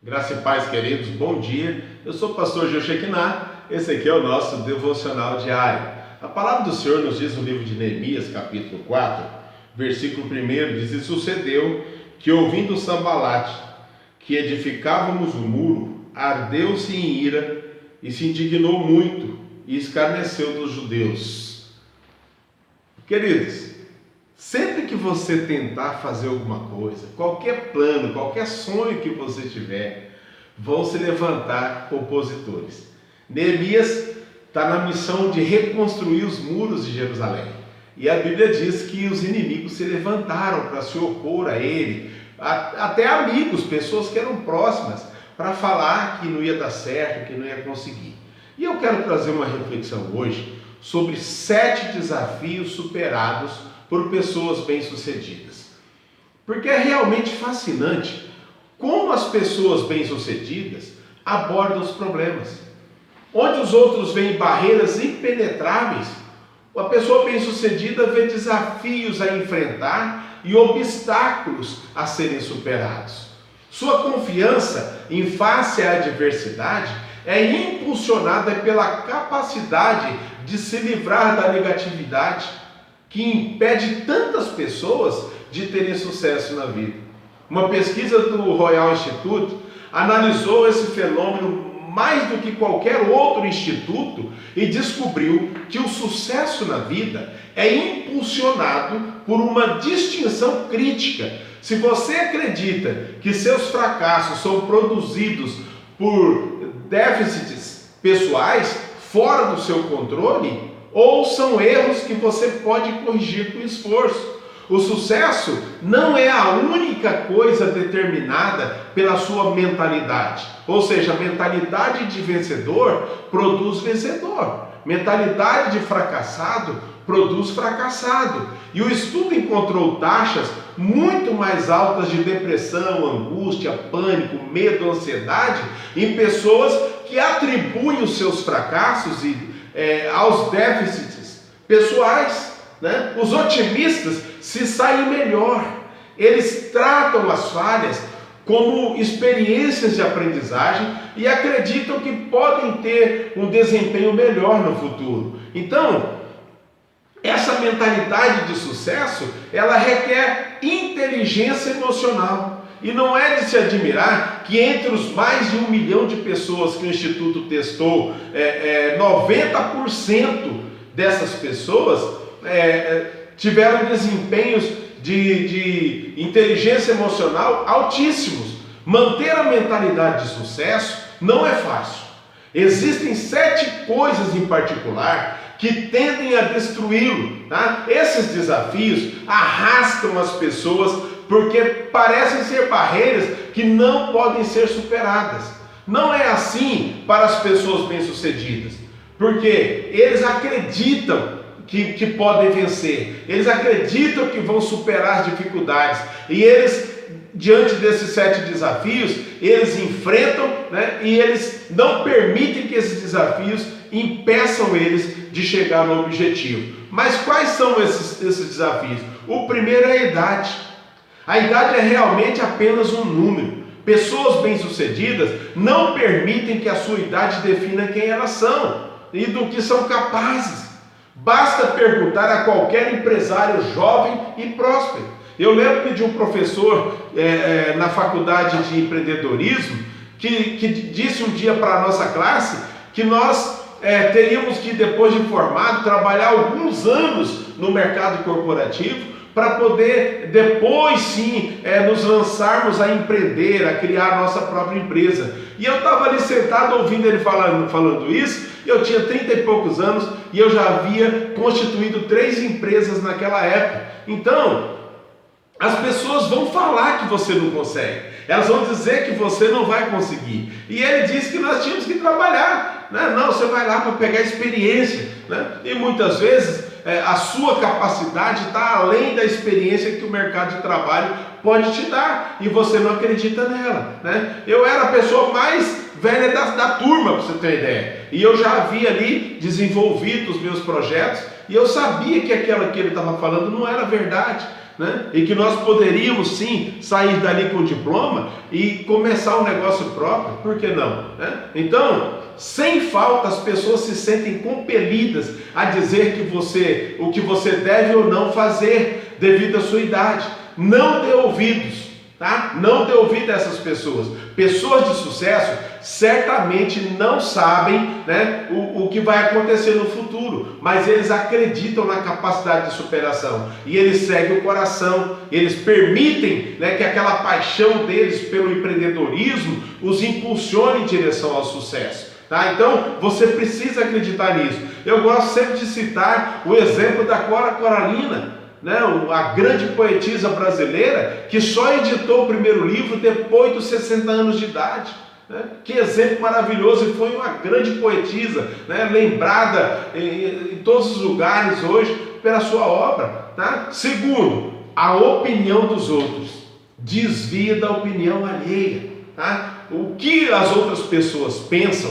Graça e paz, queridos, bom dia. Eu sou o pastor Gil Shekinah, esse aqui é o nosso devocional diário. A palavra do Senhor nos diz no livro de Neemias, capítulo 4, versículo 1, diz: E sucedeu que, ouvindo Sambalate, que edificávamos o muro, ardeu-se em ira e se indignou muito e escarneceu dos judeus. Queridos, sempre que você tentar fazer alguma coisa, qualquer plano, qualquer sonho que você tiver, vão se levantar opositores. Neemias está na missão de reconstruir os muros de Jerusalém. E a Bíblia diz que os inimigos se levantaram para se opor a ele, até amigos, pessoas que eram próximas, para falar que não ia dar certo, que não ia conseguir. E eu quero trazer uma reflexão hoje sobre 7 desafios superados por pessoas bem-sucedidas. Porque é realmente fascinante como as pessoas bem-sucedidas abordam os problemas. Onde os outros veem barreiras impenetráveis, a pessoa bem-sucedida vê desafios a enfrentar e obstáculos a serem superados. Sua confiança em face à adversidade é impulsionada pela capacidade de se livrar da negatividade, que impede tantas pessoas de terem sucesso na vida. Uma pesquisa do Royal Institute analisou esse fenômeno mais do que qualquer outro instituto e descobriu que o sucesso na vida é impulsionado por uma distinção crítica. Se você acredita que seus fracassos são produzidos por déficits pessoais fora do seu controle, ou são erros que você pode corrigir com esforço. O sucesso não é a única coisa determinada pela sua mentalidade. Ou seja, a mentalidade de vencedor produz vencedor. Mentalidade de fracassado produz fracassado. E o estudo encontrou taxas muito mais altas de depressão, angústia, pânico, medo, ansiedade em pessoas que atribuem os seus fracassos aos déficits pessoais, né? Os otimistas se saem melhor. Eles tratam as falhas como experiências de aprendizagem e acreditam que podem ter um desempenho melhor no futuro. Então, essa mentalidade de sucesso, ela requer inteligência emocional. E não é de se admirar que entre os mais de 1 milhão de pessoas que o Instituto testou, 90% dessas pessoas tiveram desempenhos de inteligência emocional altíssimos. Manter a mentalidade de sucesso não é fácil. Existem 7 coisas em particular que tendem a destruí-lo, tá? Esses desafios arrastam as pessoas porque parecem ser barreiras que não podem ser superadas. Não é assim para as pessoas bem-sucedidas, porque eles acreditam que podem vencer, eles acreditam que vão superar as dificuldades, e eles, diante desses 7 desafios, eles enfrentam, né, e eles não permitem que esses desafios impeçam eles de chegar no objetivo. Mas quais são esses desafios? O primeiro é a idade. A idade é realmente apenas um número. Pessoas bem-sucedidas não permitem que a sua idade defina quem elas são e do que são capazes. Basta perguntar a qualquer empresário jovem e próspero. Eu lembro de um professor na faculdade de empreendedorismo que disse um dia para a nossa classe que nós teríamos que, depois de formado, trabalhar alguns anos no mercado corporativo para poder depois sim nos lançarmos a empreender, a criar a nossa própria empresa. E eu estava ali sentado ouvindo ele falando isso. Eu tinha 30 e poucos anos e eu já havia constituído 3 empresas naquela época. Então, as pessoas vão falar que você não consegue, elas vão dizer que você não vai conseguir. E ele disse que nós tínhamos que trabalhar, né? Não, você vai lá para pegar experiência, né? E muitas vezes a sua capacidade está além da experiência que o mercado de trabalho pode te dar, e você não acredita nela, né? Eu era a pessoa mais velha da turma, para você ter uma ideia, e eu já havia ali desenvolvido os meus projetos, e eu sabia que aquilo que ele estava falando não era verdade. né? E que nós poderíamos sim sair dali com diploma e começar um negócio próprio, por que não? Né? Então, sem falta, as pessoas se sentem compelidas a dizer o que você deve ou não fazer devido à sua idade. Não dê ouvidos, tá? Não dê ouvido a essas pessoas. Pessoas de sucesso certamente não sabem, né, o que vai acontecer no futuro, mas eles acreditam na capacidade de superação e eles seguem o coração, eles permitem, né, que aquela paixão deles pelo empreendedorismo os impulsione em direção ao sucesso. Tá? Então você precisa acreditar nisso. Eu gosto sempre de citar o exemplo da Cora Coralina, né, a grande poetisa brasileira que só editou o primeiro livro depois dos 60 anos de idade. Né? Que exemplo maravilhoso, e foi uma grande poetisa, né, lembrada em todos os lugares hoje pela sua obra. Tá? Segundo, a opinião dos outros desvia da opinião alheia. Tá? O que as outras pessoas pensam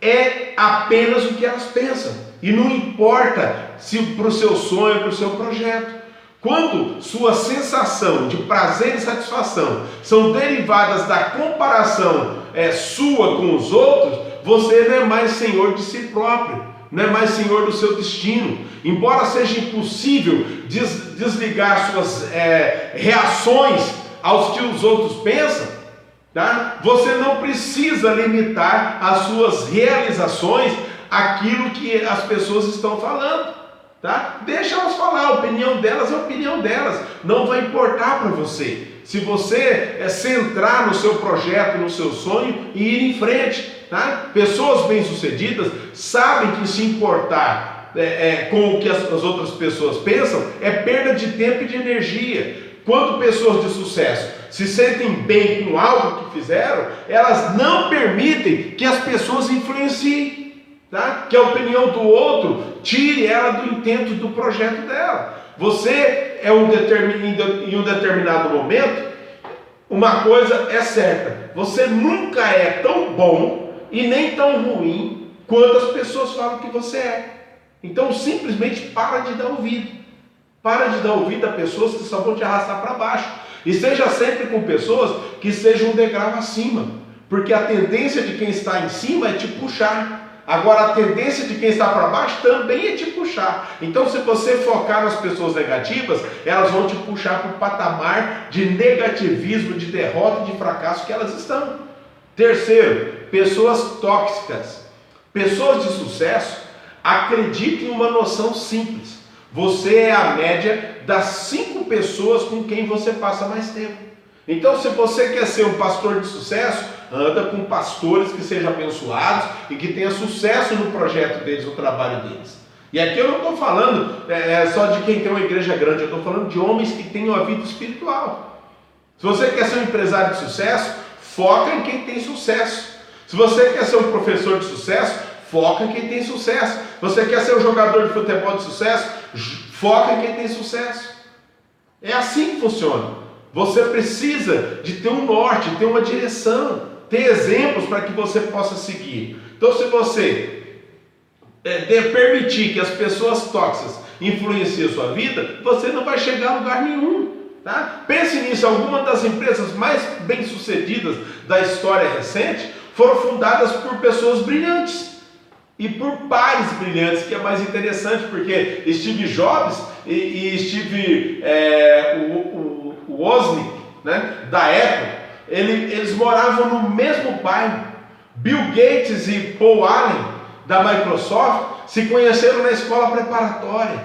é apenas o que elas pensam, e não importa se para o seu sonho, para o seu projeto. Quando sua sensação de prazer e satisfação são derivadas da comparação sua com os outros, você não é mais senhor de si próprio, não é mais senhor do seu destino. Embora seja impossível desligar suas reações aos que os outros pensam, tá? Você não precisa limitar as suas realizações àquilo que as pessoas estão falando. Tá? Deixa elas falar, a opinião delas é a opinião delas, não vai importar para você. Se você centrar no seu projeto, no seu sonho e ir em frente. Tá? Pessoas bem-sucedidas sabem que se importar com o que as outras pessoas pensam é perda de tempo e de energia. Quando pessoas de sucesso se sentem bem com algo que fizeram, elas não permitem que as pessoas influenciem. Tá? Que a opinião do outro tire ela do intento do projeto dela. Você em um determinado momento, uma coisa é certa: você nunca é tão bom e nem tão ruim quanto as pessoas falam que você é. Então simplesmente para de dar ouvido. Para de dar ouvido a pessoas que só vão te arrastar para baixo. E seja sempre com pessoas que sejam um degrau acima, porque a tendência de quem está em cima é te puxar. Agora, a tendência de quem está para baixo também é te puxar. Então, se você focar nas pessoas negativas, elas vão te puxar para o patamar de negativismo, de derrota, de fracasso que elas estão. Terceiro, pessoas tóxicas. Pessoas de sucesso acreditam em uma noção simples: você é a média das 5 pessoas com quem você passa mais tempo. Então, se você quer ser um pastor de sucesso, anda com pastores que sejam abençoados e que tenham sucesso no projeto deles, no trabalho deles. E aqui eu não estou falando só de quem tem uma igreja grande, eu estou falando de homens que têm uma vida espiritual. Se você quer ser um empresário de sucesso, foca em quem tem sucesso. Se você quer ser um professor de sucesso, foca em quem tem sucesso. Se você quer ser um jogador de futebol de sucesso, foca em quem tem sucesso. É assim que funciona. Você precisa de ter um norte, ter uma direção, ter exemplos para que você possa seguir. Então, se você permitir que as pessoas tóxicas influenciem a sua vida, você não vai chegar a lugar nenhum. Tá? Pense nisso: algumas das empresas mais bem-sucedidas da história recente foram fundadas por pessoas brilhantes e por pares brilhantes, que é mais interessante, porque Steve Jobs e Steve Wozniak, né, da Apple, eles moravam no mesmo bairro. Bill Gates e Paul Allen, da Microsoft, se conheceram na escola preparatória.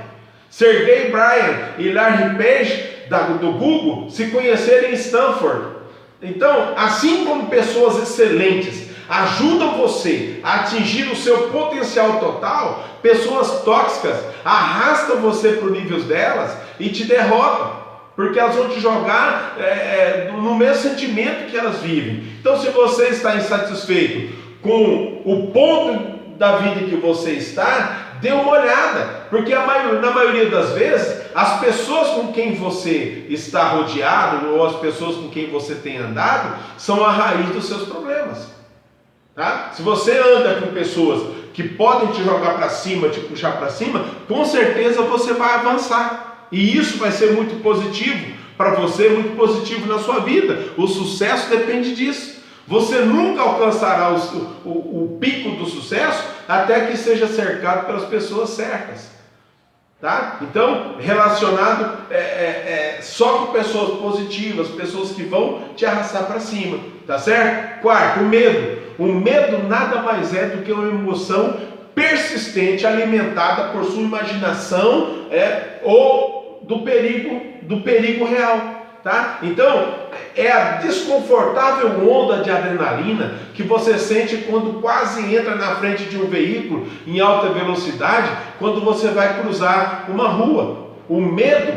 Sergey Brin e Larry Page, do Google, se conheceram em Stanford. Então, assim como pessoas excelentes ajudam você a atingir o seu potencial total, pessoas tóxicas arrastam você para o nível delas e te derrotam, porque elas vão te jogar no mesmo sentimento que elas vivem. Então, se você está insatisfeito com o ponto da vida que você está, dê uma olhada, porque na maioria das vezes, as pessoas com quem você está rodeado, ou as pessoas com quem você tem andado, são a raiz dos seus problemas. Tá? Se você anda com pessoas que podem te jogar para cima, te puxar para cima, com certeza você vai avançar. E isso vai ser muito positivo para você, muito positivo na sua vida. O sucesso depende disso. Você nunca alcançará o pico do sucesso até que seja cercado pelas pessoas certas. Tá? Então, relacionado só com pessoas positivas, pessoas que vão te arrastar para cima, tá certo? Quarto, o medo. O medo nada mais é do que uma emoção persistente, alimentada por sua imaginação ou do perigo real. Tá? Então, é a desconfortável onda de adrenalina que você sente quando quase entra na frente de um veículo em alta velocidade, quando você vai cruzar uma rua. O medo,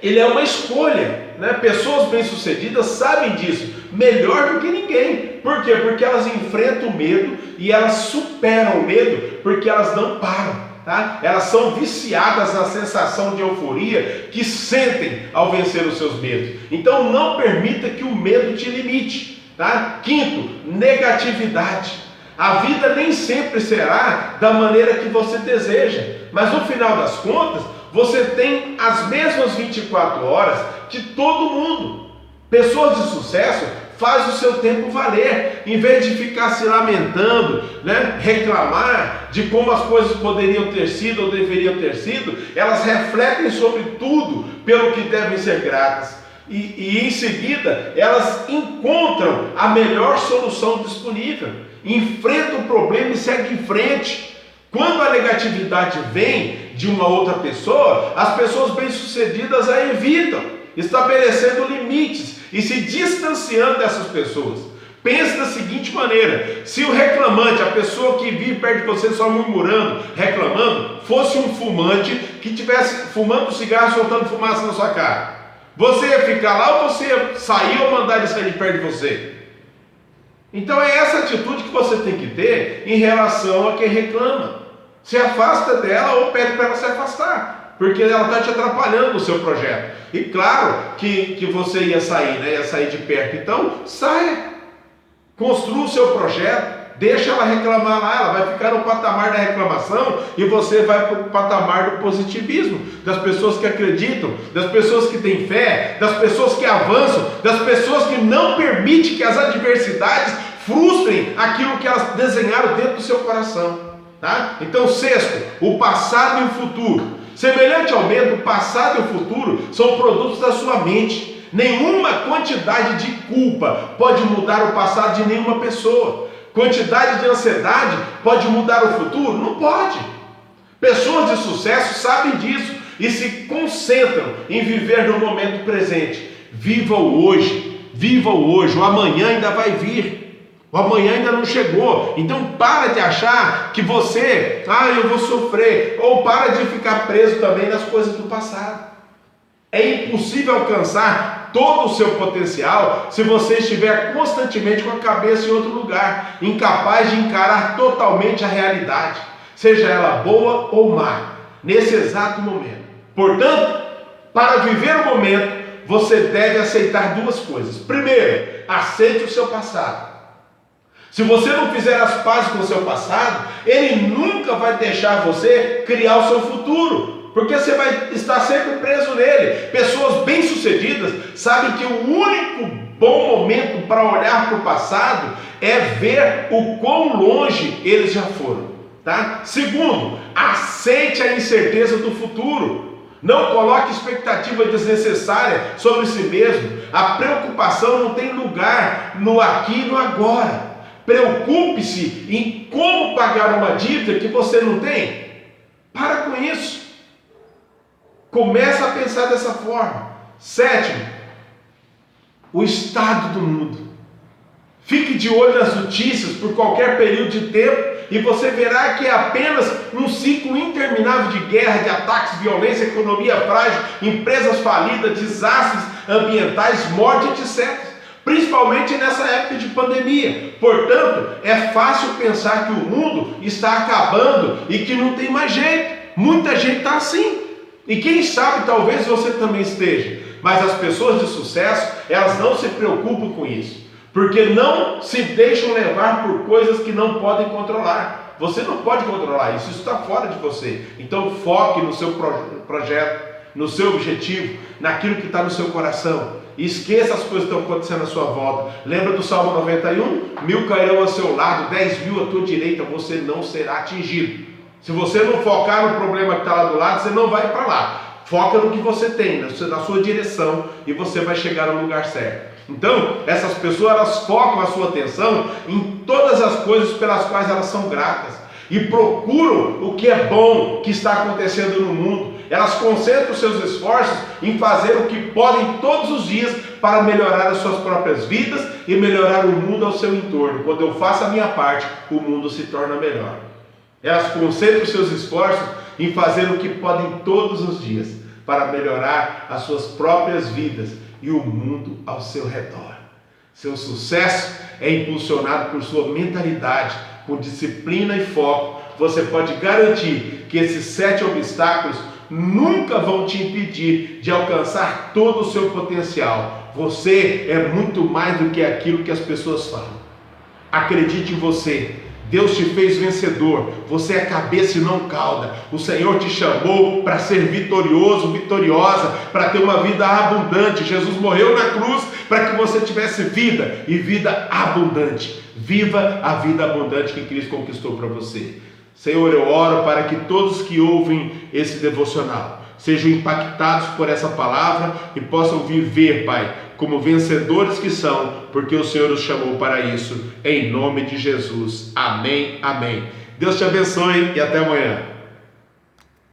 ele é uma escolha, né? Pessoas bem-sucedidas sabem disso, melhor do que ninguém. Por quê? Porque elas enfrentam o medo e elas superam o medo, porque elas não param. Tá? Elas são viciadas na sensação de euforia que sentem ao vencer os seus medos. Então não permita que o medo te limite. Tá? Quinto, negatividade. A vida nem sempre será da maneira que você deseja, mas no final das contas, você tem as mesmas 24 horas que todo mundo. Pessoas de sucesso faz o seu tempo valer, em vez de ficar se lamentando, né, reclamar de como as coisas poderiam ter sido ou deveriam ter sido, elas refletem sobre tudo pelo que devem ser gratas. E em seguida, elas encontram a melhor solução disponível, enfrentam o problema e seguem em frente. Quando a negatividade vem de uma outra pessoa, as pessoas bem-sucedidas a evitam, estabelecendo limites e se distanciando dessas pessoas. Pense da seguinte maneira: se o reclamante, a pessoa que vive perto de você só murmurando, reclamando, fosse um fumante que estivesse fumando cigarro, soltando fumaça na sua cara, você ia ficar lá ou você ia sair ou mandar ele sair de perto de você? Então é essa atitude que você tem que ter em relação a quem reclama. Se afasta dela ou pede para ela se afastar, porque ela está te atrapalhando no seu projeto. E claro que você ia sair, né? Ia sair de perto. Então saia, construa o seu projeto, deixa ela reclamar lá, ela vai ficar no patamar da reclamação e você vai para o patamar do positivismo, das pessoas que acreditam, das pessoas que têm fé, das pessoas que avançam, das pessoas que não permitem que as adversidades frustrem aquilo que elas desenharam dentro do seu coração. Tá? Então, sexto, o passado e o futuro. Semelhante ao medo, o passado e o futuro são produtos da sua mente. Nenhuma quantidade de culpa pode mudar o passado de nenhuma pessoa. Quantidade de ansiedade pode mudar o futuro? Não pode. Pessoas de sucesso sabem disso e se concentram em viver no momento presente. Viva o hoje, o amanhã ainda vai vir. O amanhã ainda não chegou. Então para de achar que você, eu vou sofrer, ou para de ficar preso também nas coisas do passado. É impossível alcançar todo o seu potencial se você estiver constantemente com a cabeça em outro lugar, incapaz de encarar totalmente a realidade, seja ela boa ou má, nesse exato momento. Portanto, para viver o momento, você deve aceitar duas coisas. Primeiro, aceite o seu passado. Se você não fizer as pazes com o seu passado, ele nunca vai deixar você criar o seu futuro, porque você vai estar sempre preso nele. Pessoas bem-sucedidas sabem que o único bom momento para olhar para o passado é ver o quão longe eles já foram. Tá? Segundo, aceite a incerteza do futuro. Não coloque expectativa desnecessária sobre si mesmo. A preocupação não tem lugar no aqui e no agora. Preocupe-se em como pagar uma dívida que você não tem. Para com isso. Começa a pensar dessa forma. Sétimo, o estado do mundo. Fique de olho nas notícias por qualquer período de tempo e você verá que é apenas um ciclo interminável de guerra, de ataques, violência, economia frágil, empresas falidas, desastres ambientais, morte, etc. Principalmente nessa época de pandemia. Portanto, é fácil pensar que o mundo está acabando e que não tem mais jeito. Muita gente está assim. E quem sabe, talvez você também esteja. Mas as pessoas de sucesso, elas não se preocupam com isso. Porque não se deixam levar por coisas que não podem controlar. Você não pode controlar isso, isso está fora de você. Então foque no seu projeto. no seu objetivo, naquilo que está no seu coração. E esqueça as coisas que estão acontecendo à sua volta. Lembra do Salmo 91? 1000 cairão ao seu lado, 10.000 à tua direita, você não será atingido. Se você não focar no problema que está lá do lado, você não vai para lá. Foca no que você tem, na sua direção, e você vai chegar no lugar certo. Então, essas pessoas, elas focam a sua atenção em todas as coisas pelas quais elas são gratas. E procuram o que é bom que está acontecendo no mundo. Elas concentram seus esforços em fazer o que podem todos os dias para melhorar as suas próprias vidas e melhorar o mundo ao seu entorno. Quando eu faço a minha parte, o mundo se torna melhor. Elas concentram seus esforços em fazer o que podem todos os dias para melhorar as suas próprias vidas e o mundo ao seu redor. Seu sucesso é impulsionado por sua mentalidade, com disciplina e foco. Você pode garantir que esses 7 obstáculos nunca vão te impedir de alcançar todo o seu potencial. Você é muito mais do que aquilo que as pessoas falam. Acredite em você. Deus te fez vencedor, você é cabeça e não cauda. O Senhor te chamou para ser vitorioso, vitoriosa, para ter uma vida abundante. Jesus morreu na cruz para que você tivesse vida e vida abundante. Viva a vida abundante que Cristo conquistou para você. Senhor, eu oro para que todos que ouvem esse devocional sejam impactados por essa palavra e possam viver, Pai, como vencedores que são, porque o Senhor os chamou para isso, em nome de Jesus. Amém, amém. Deus te abençoe e até amanhã.